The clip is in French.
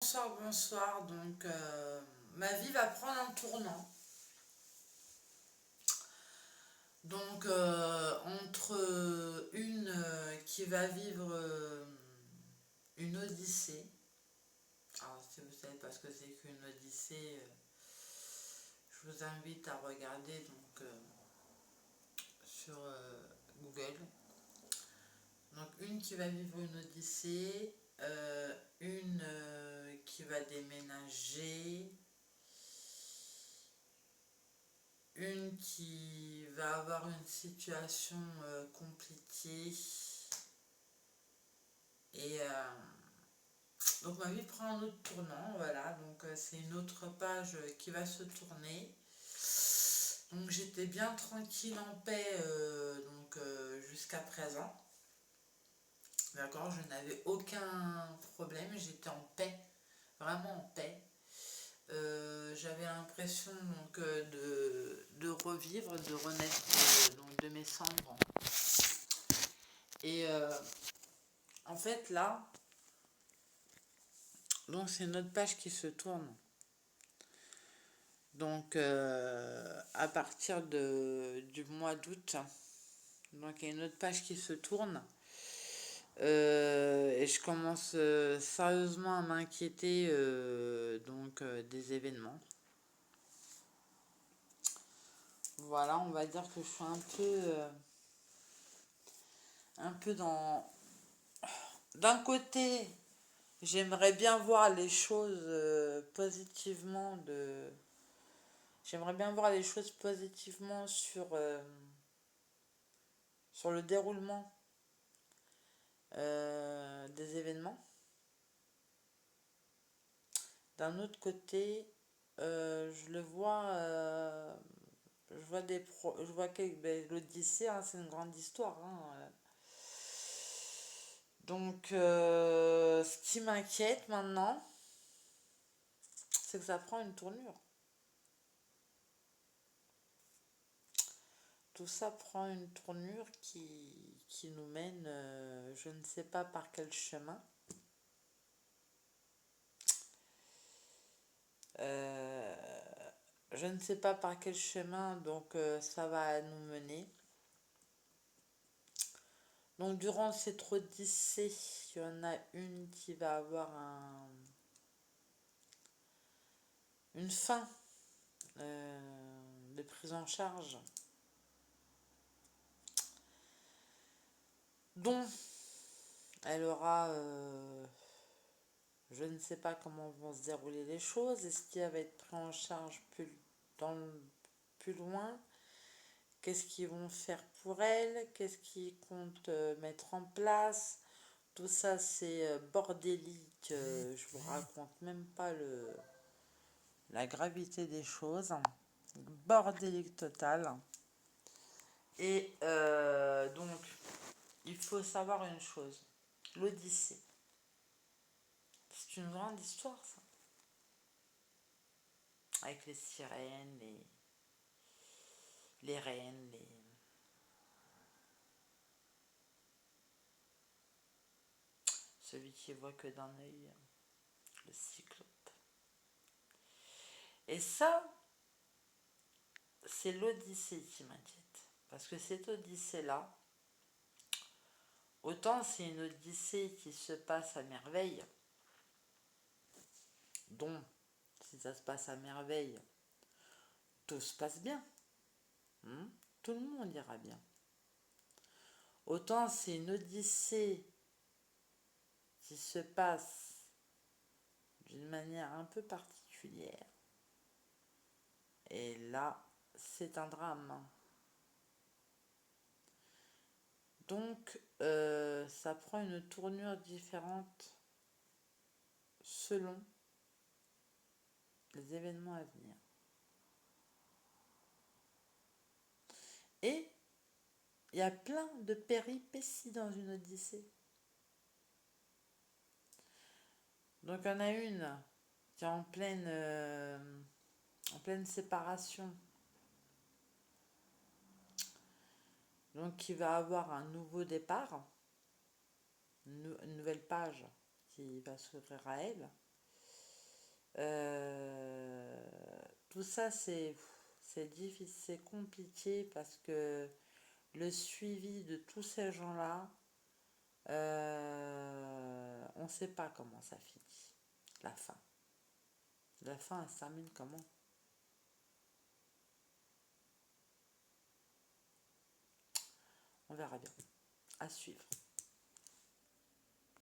bonsoir, bonsoir. Donc, ma vie va prendre un tournant. Donc, entre une qui va vivre une odyssée. Alors, si vous savez pas ce que c'est qu'une odyssée, je vous invite à regarder donc sur Google. Donc, une qui va vivre une odyssée, une qui va déménager, une qui va avoir une situation compliquée et donc ma vie prend un autre tournant, voilà, donc c'est une autre page qui va se tourner. Donc j'étais bien tranquille en paix jusqu'à présent, d'accord, je n'avais aucun problème, j'étais en paix, vraiment en paix. J'avais l'impression donc de revivre, de renaître donc de mes cendres. Et en fait là, donc c'est notre page qui se tourne. Donc à partir du mois d'août, donc il y a une autre page qui se tourne. Et je commence sérieusement à m'inquiéter des événements. Voilà, on va dire que je suis un peu dans... D'un côté, j'aimerais bien voir les choses positivement J'aimerais bien voir les choses positivement sur le déroulement des événements. D'un autre côté, je le vois, je vois que l'Odyssée, hein, c'est une grande histoire. Hein. Donc, ce qui m'inquiète maintenant, c'est que ça prend une tournure. Tout ça prend une tournure qui nous mène, je ne sais pas par quel chemin. Je ne sais pas par quel chemin donc ça va nous mener. Donc durant cette odyssée, il y en a une qui va avoir une fin de prise en charge dont elle aura, je ne sais pas comment vont se dérouler les choses, est-ce qu'elle va être prise en charge plus loin, qu'est-ce qu'ils vont faire pour elle, qu'est-ce qu'ils comptent mettre en place. Tout ça, c'est bordélique. Je vous raconte même pas la gravité des choses. Bordélique total. Et donc, il faut savoir une chose. L'Odyssée. C'est une grande histoire, ça. Avec les sirènes, les reines, celui qui voit que d'un œil, le cyclope. Et ça, c'est l'Odyssée qui m'inquiète. Parce que cette Odyssée-là, autant c'est une Odyssée qui se passe à merveille, dont, si ça se passe à merveille, tout se passe bien. Tout le monde ira bien. Autant c'est une Odyssée qui se passe d'une manière un peu particulière. Et là, c'est un drame. Donc, ça prend une tournure différente selon les événements à venir. Et il y a plein de péripéties dans une Odyssée. Donc, on a une qui est en pleine séparation. Donc, qui va avoir un nouveau départ, une nouvelle page qui va s'ouvrir à elle. Tout ça, c'est difficile, c'est compliqué parce que le suivi de tous ces gens-là, on ne sait pas comment ça finit, la fin. La fin, elle se termine comment? On verra bien. À suivre.